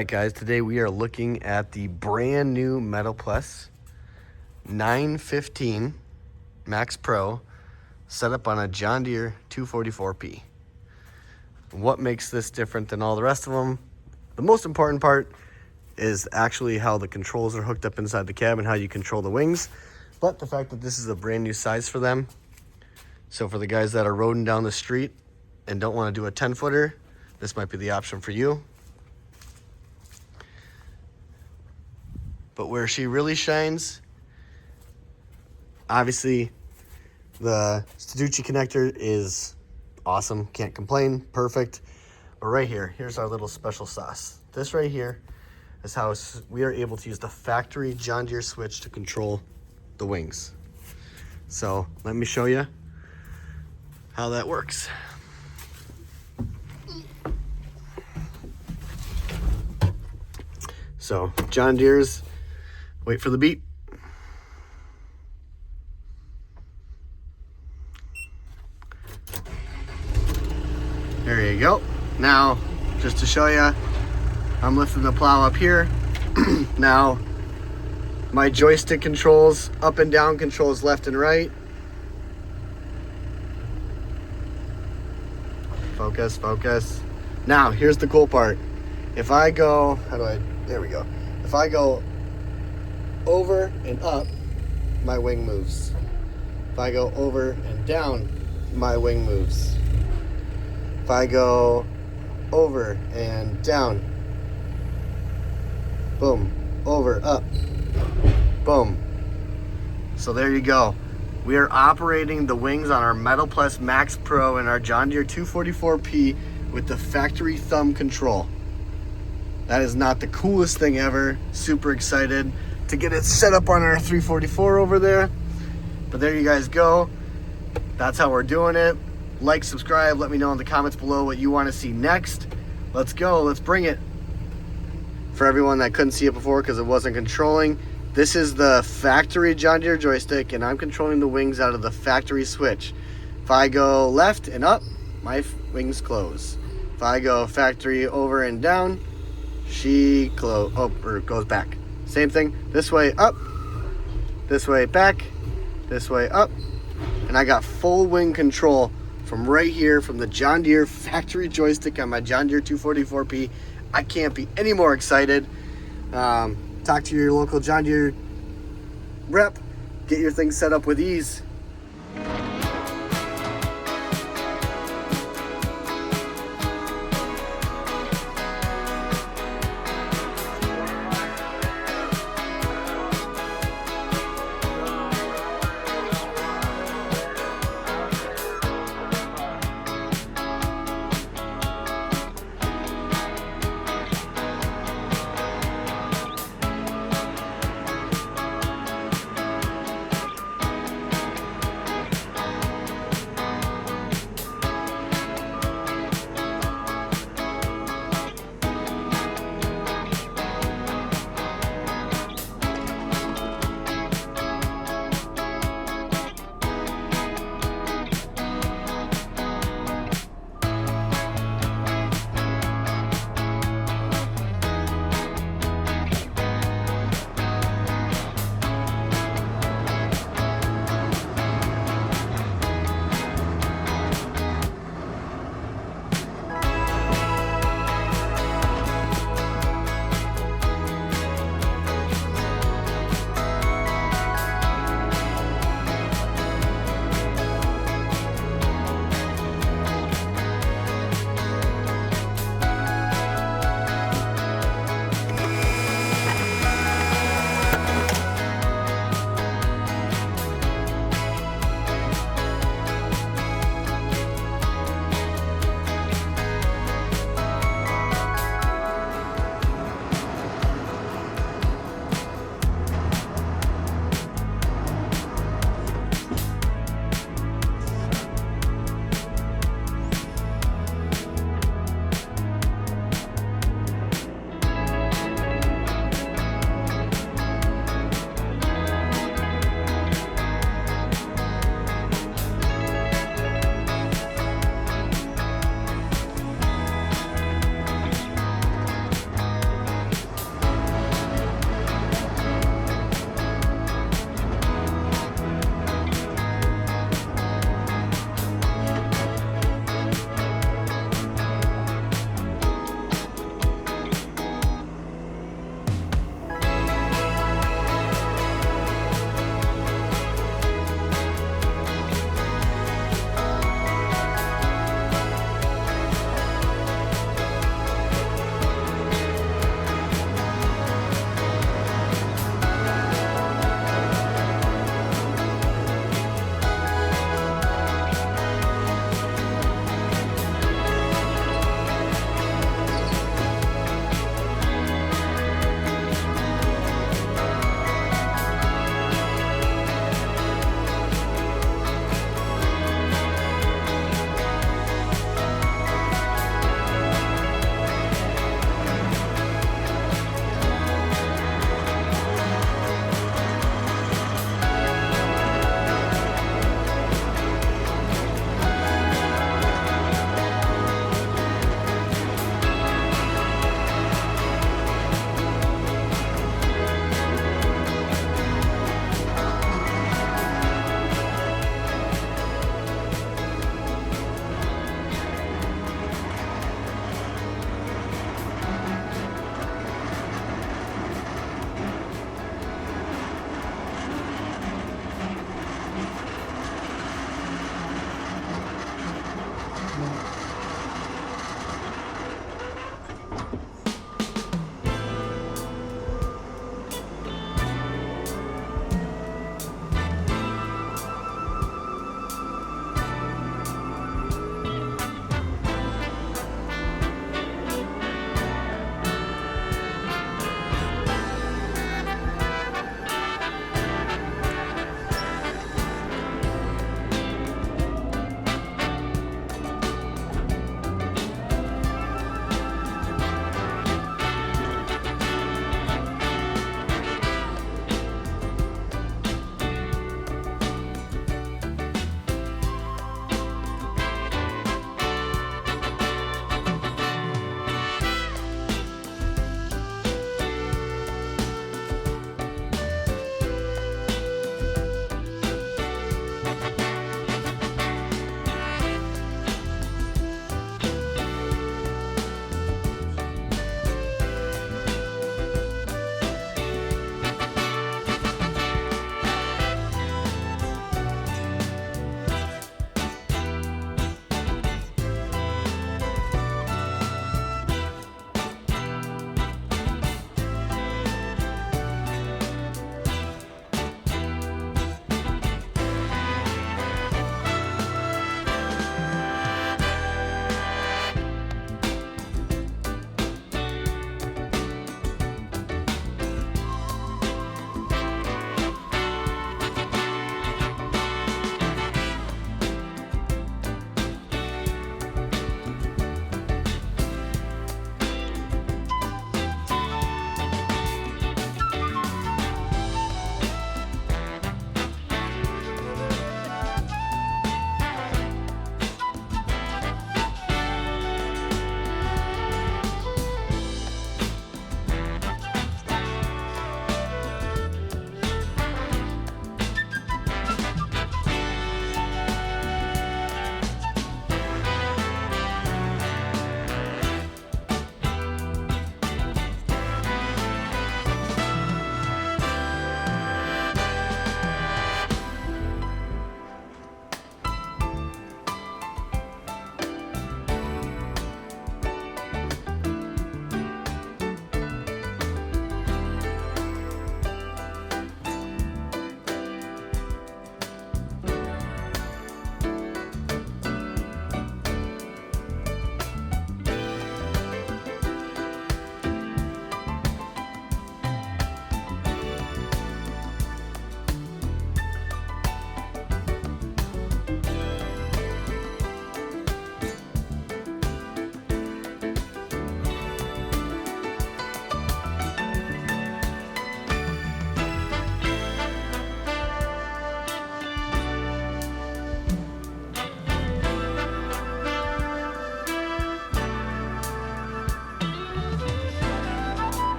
right, guys, today we are looking at the brand new Metal Pless 915 Maxxpro set up on a John Deere 244P. What makes this different than all the rest of them? The most important part is actually how the controls are hooked up inside the cab and how you control the wings, but the fact that this is a brand new size for them. So for the guys that are roading down the street and don't want to do a 10-footer, this might be the option for you. But where she really shines, obviously the Staducci connector is awesome, can't complain, perfect. But right here, here's our little special sauce. This right here is how we are able to use the factory John Deere switch to control the wings. So let me show you how that works. So John Deere's, wait for the beep. There you go. Now, just to show you, I'm lifting the plow up here. Now, my joystick controls up and down, controls left and right. Focus, focus. Now, here's the cool part. If I go, there we go. If I go over and up, my wing moves. If I go over and down, my wing moves. If I go over and down, boom, over, up, boom. So there you go. We are operating the wings on our Metal Pless Maxxpro and our John Deere 244P with the factory thumb control. That is not the coolest thing ever. Super excited to get it set up on our 344 over there. But there you guys go. That's how we're doing it. Like, subscribe, let me know in the comments below what you want to see next. Let's go, let's bring it. For everyone that couldn't see it before because it wasn't controlling, this is the factory John Deere joystick and I'm controlling the wings out of the factory switch. If I go left and up, my wings close. If I go factory over and down, she goes back. Same thing, this way up, this way back, this way up, and I got full wing control from right here from the John Deere factory joystick on my John Deere 244P. I can't be any more excited. Talk to your local John Deere rep, get your thing set up with ease.